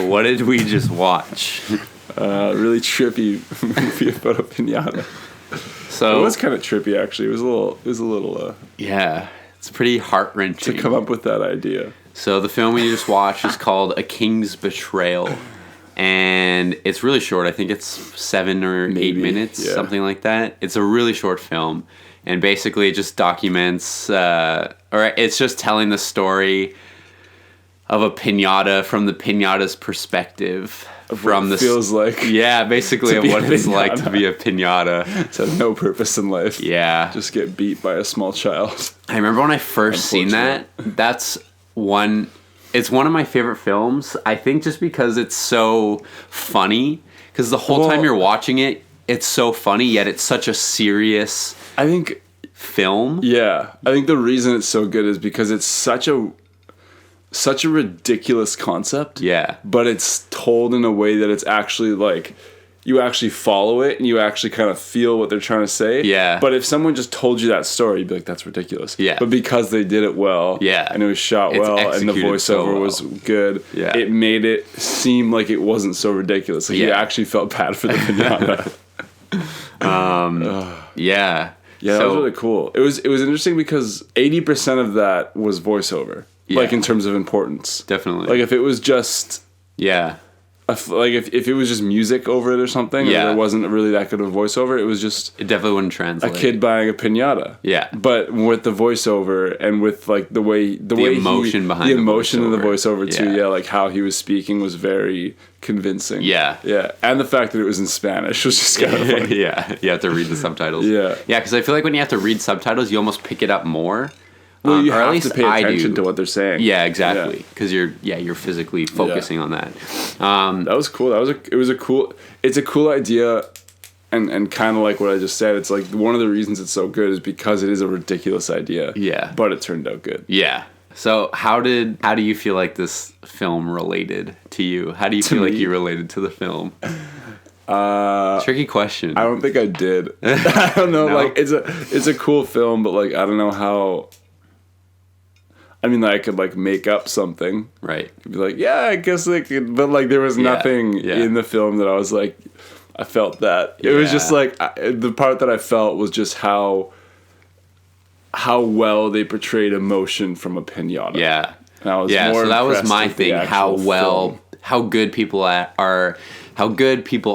what did we just watch? Really trippy movie about a piñata. So it was kind of trippy, actually. It was a little. Yeah, it's pretty heart-wrenching to come up with that idea. So the film we just watched is called A King's Betrayal, and it's really short. I think it's 7 or 8 minutes, something like that. It's a really short film, and basically it just documents, or it's just telling the story of a piñata from the piñata's perspective. From the feels like basically of what it's like to be a piñata. It has no purpose in life. Yeah, just get beat by a small child. I remember when I first seen that. It's one of my favorite films. I think just because it's so funny. Because the whole time you're watching it, it's so funny. Yet it's such a serious. I think film. Yeah, I think the reason it's so good is because it's such a ridiculous concept. Yeah. But it's told in a way that it's actually like you actually follow it and you actually kind of feel what they're trying to say. Yeah. But if someone just told you that story, you'd be like, that's ridiculous. Yeah. But because they did it well, and it was shot well, and the voiceover was good, it made it seem like it wasn't so ridiculous. Like you actually felt bad for the piñata. Yeah, that was really cool. It was interesting because 80% of that was voiceover. Like in terms of importance. Definitely. Like if it was just... Yeah. Like if it was just music over it or something, or there wasn't really that good of a voiceover, it was just... It definitely wouldn't translate. A kid buying a piñata. Yeah. But with the voiceover and with like the emotion behind the emotion of the voiceover too, like how he was speaking was very convincing. Yeah. Yeah. And the fact that it was in Spanish was just kind of funny. Yeah. You have to read the subtitles. Yeah. Yeah, because I feel like when you have to read subtitles, you almost pick it up more. Well, you have to pay attention to what they're saying. Yeah, exactly. Because you're physically focusing on that. That was cool. It's a cool idea, and kind of like what I just said. It's like one of the reasons it's so good is because it is a ridiculous idea. Yeah, but it turned out good. Yeah. So how do you feel like this film related to you? How do you feel like you related to the film? Tricky question. I don't think I did. I don't know. No? Like it's a cool film, but like I don't know how. I mean, like, I could, like, make up something. Right. Be like, yeah, I guess I could. But, like, there was nothing in the film that I was like, I felt that. It was just, like, the part that I felt was just how well they portrayed emotion from a piñata. Yeah. And I was so that was my thing. How good people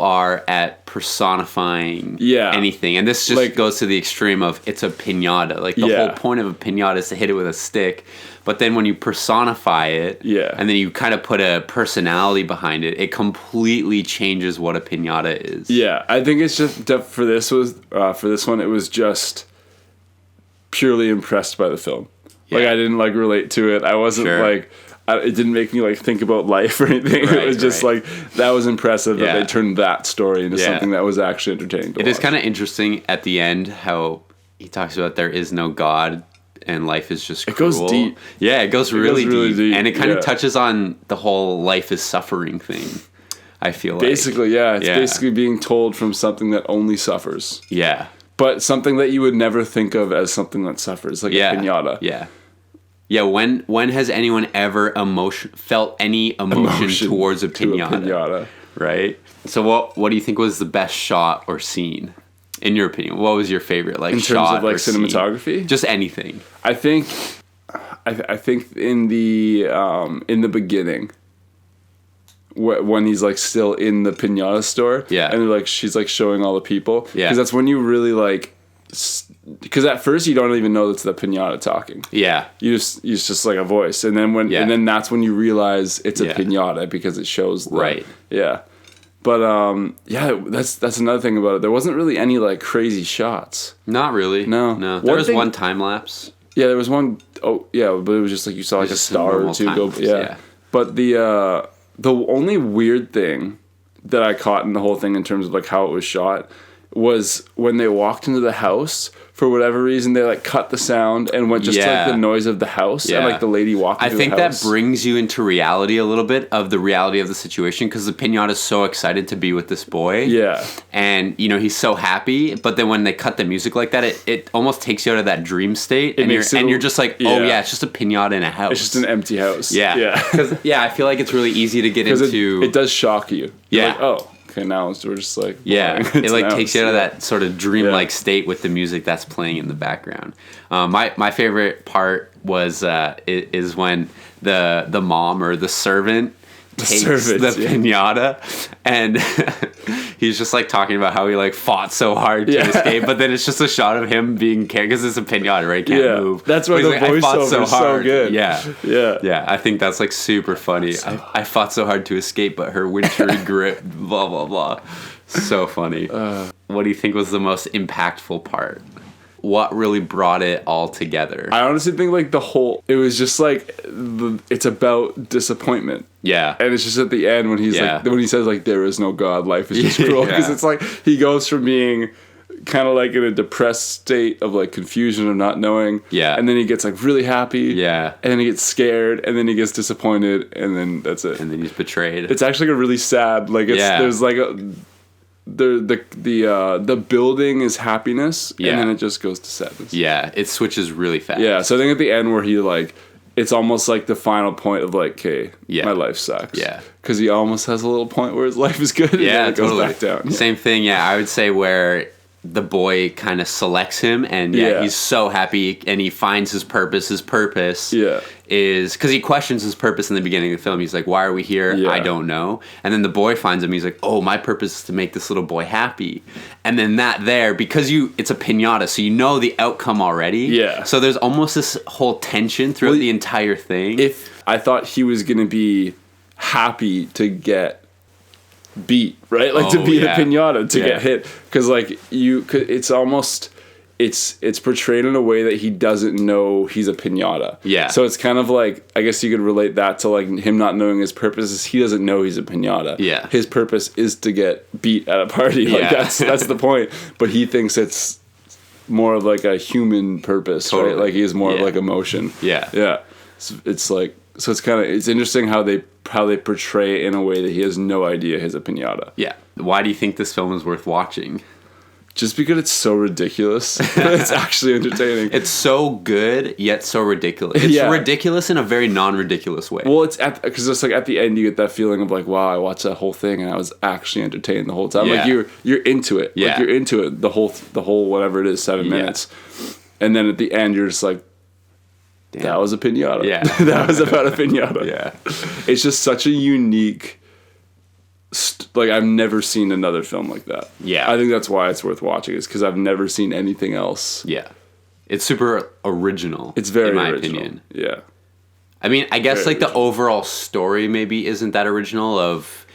are at personifying anything. And this just like, goes to the extreme of it's a piñata. Like the whole point of a piñata is to hit it with a stick. But then when you personify it and then you kind of put a personality behind it, it completely changes what a piñata is. Yeah, I think it's just for this one it was just purely impressed by the film. Yeah. Like I didn't like relate to it. I wasn't like it didn't make me like think about life or anything. Right, it was just like that was impressive that they turned that story into something that was actually entertaining to watch. It is kind of interesting at the end how he talks about there is no God and life is just cruel. It goes deep. Yeah, it goes really deep. And it kind of touches on the whole life is suffering thing. I feel basically, like. It's basically being told from something that only suffers. Yeah. But something that you would never think of as something that suffers, like a piñata. Yeah. Yeah, when has anyone ever felt any emotion towards a piñata? Right? So what do you think was the best shot or scene? In your opinion, what was your favorite like in terms shot of like cinematography? Scene? Just anything. I think in the beginning when he's like still in the piñata store, and like she's like showing all the people, because that's when you really like, because at first you don't even know it's the piñata talking. Yeah, it's just like a voice, and then and then that's when you realize it's a piñata because it shows right. Yeah. But that's another thing about it. There wasn't really any like crazy shots. Not really. No. There was one time lapse. Yeah, there was one. Oh yeah, but it was just like you saw like a star or two go. Yeah. But the only weird thing that I caught in the whole thing in terms of like how it was shot was when they walked into the house. for whatever reason, they like cut the sound and went just to like the noise of the house and like the lady walking through the house. I think that brings you into reality a little bit of the reality of the situation, because the piñata is so excited to be with this boy. Yeah. And, you know, he's so happy, but then when they cut the music like that, it almost takes you out of that dream state, and you're just like, oh yeah, it's just a piñata in a house. It's just an empty house. Yeah. Yeah. Because, I feel like it's really easy to get into... It does shock you. You're like, oh... Okay, now we're just like... Yeah, it like takes you out of that sort of dreamlike state with the music that's playing in the background. My favorite part was is when the mom or the servant takes the piñata, and he's just like talking about how he like fought so hard to escape, but then it's just a shot of him being carried because it's a piñata, right? Can't move. That's why the voiceover is so good. Yeah. I think that's like super funny. I fought so hard to escape, but her wintry grip, blah blah blah. So funny. What do you think was the most impactful part? What really brought it all together? I honestly think like it was just like it's about disappointment. Yeah. And it's just at the end when he's like, when he says like, there is no God, life is just cruel. Because it's like, he goes from being kind of like in a depressed state of like confusion of not knowing. Yeah. And then he gets like really happy. Yeah. And then he gets scared, and then he gets disappointed, and then that's it. And then he's betrayed. It's actually a really sad, like there's like the building is happiness, and then it just goes to sadness. Yeah, it switches really fast. Yeah, so I think at the end where he like, it's almost like the final point of like, okay, my life sucks. Yeah, because he almost has a little point where his life is good. Yeah, and then it goes back down. Same thing. Yeah, I would say where the boy kind of selects him, and he's so happy, and he finds his purpose. His purpose is because he questions his purpose in the beginning of the film. He's like, why are we here? I don't know. And then the boy finds him. He's like, oh, my purpose is to make this little boy happy. And then because it's a piñata, so you know the outcome already. Yeah. So there's almost this whole tension throughout the entire thing. If I thought he was going to be happy to get beat, right? Like to beat a piñata, to get hit, because like it's almost it's portrayed in a way that he doesn't know he's a piñata. Yeah. So it's kind of like, I guess you could relate that to like him not knowing his purpose is he doesn't know he's a piñata. Yeah. His purpose is to get beat at a party. Like that's the point. But he thinks it's more of like a human purpose, right? Like he has more of like emotion. Yeah. Yeah. It's like, so it's kind of, it's interesting how they portray it in a way that he has no idea he's a piñata. Yeah. Why do you think this film is worth watching? Just because it's so ridiculous, it's actually entertaining. It's so good, yet so ridiculous. It's ridiculous in a very non-ridiculous way. Well, because it's like at the end you get that feeling of like, wow, I watched that whole thing and I was actually entertained the whole time. Yeah. Like you're into it. Yeah. Like you're into it the whole whatever it is, 7 minutes, and then at the end you're just like, damn. That was a piñata. Yeah, that was about a piñata. Yeah, it's just such a unique. Like I've never seen another film like that. Yeah, I think that's why it's worth watching. Is because I've never seen anything else. Yeah, it's super original. It's very in my original. Opinion. Yeah, I mean, I guess very like original. The overall story maybe isn't that original. Of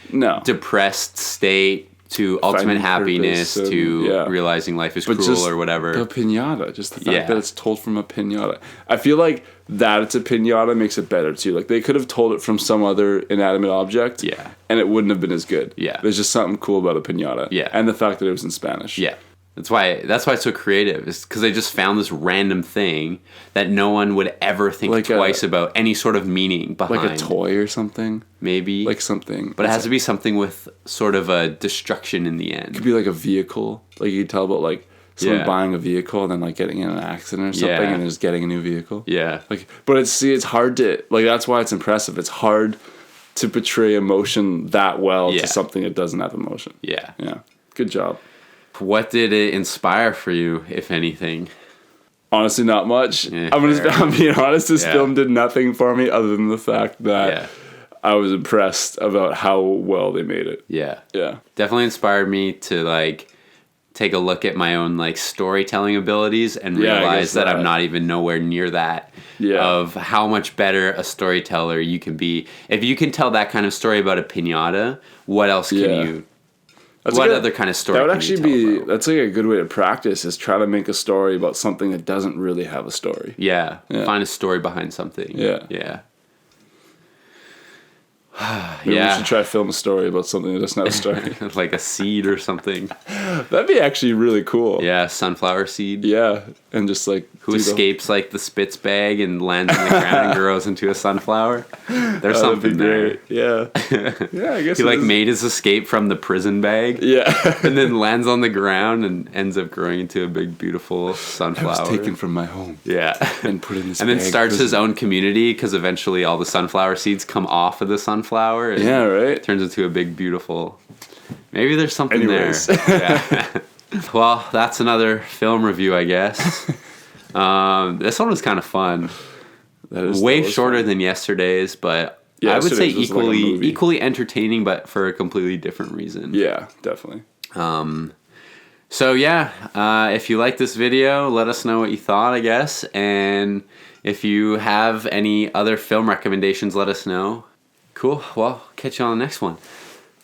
depressed state to ultimate happiness to realizing life is cruel or whatever. The piñata, just the fact that it's told from a piñata. I feel like that it's a piñata makes it better too. Like they could have told it from some other inanimate object, and it wouldn't have been as good. Yeah, there's just something cool about a piñata. Yeah, and the fact that it was in Spanish. Yeah. That's why it's so creative. Is because they just found this random thing that no one would ever think like twice about any sort of meaning behind. Like a toy or something? Maybe. Like something. But it has to be something with sort of a destruction in the end. It could be like a vehicle. Like you could tell about like someone buying a vehicle and then like getting in an accident or something and just getting a new vehicle. Yeah. Like, but it's hard to, like that's why it's impressive. It's hard to portray emotion that well to something that doesn't have emotion. Yeah. Yeah. Good job. What did it inspire for you, if anything? Honestly, not much. Yeah, I'm being honest. This film did nothing for me other than the fact that I was impressed about how well they made it. Yeah. Yeah. Definitely inspired me to like take a look at my own like storytelling abilities and realize that I'm not even nowhere near that of how much better a storyteller you can be. If you can tell that kind of story about a piñata, what else can you what other kind of story? That would actually be that's like a good way to practice is try to make a story about something that doesn't really have a story. Yeah. Find a story behind something. Yeah. Yeah. Maybe we should try to film a story about something that's not a story. Like a seed or something. That'd be actually really cool. Yeah, sunflower seed. Yeah, and just like... Who escapes like the Spitz bag and lands on the ground and grows into a sunflower. There's something there. Yeah. Yeah, I guess he like made his escape from the prison bag. Yeah. And then lands on the ground and ends up growing into a big, beautiful sunflower. I was taken from my home. Yeah. And put in this and then starts his own community because eventually all the sunflower seeds come off of the sunflower. And yeah, right? Turns into a big, beautiful... Maybe there's something there. Yeah. Well, that's another film review, I guess. This one was kind of fun. Way shorter than yesterday's, but I would say equally entertaining, but for a completely different reason. Yeah, definitely. So yeah, if you like this video, let us know what you thought, I guess. And if you have any other film recommendations, let us know. Cool. Well, catch you on the next one.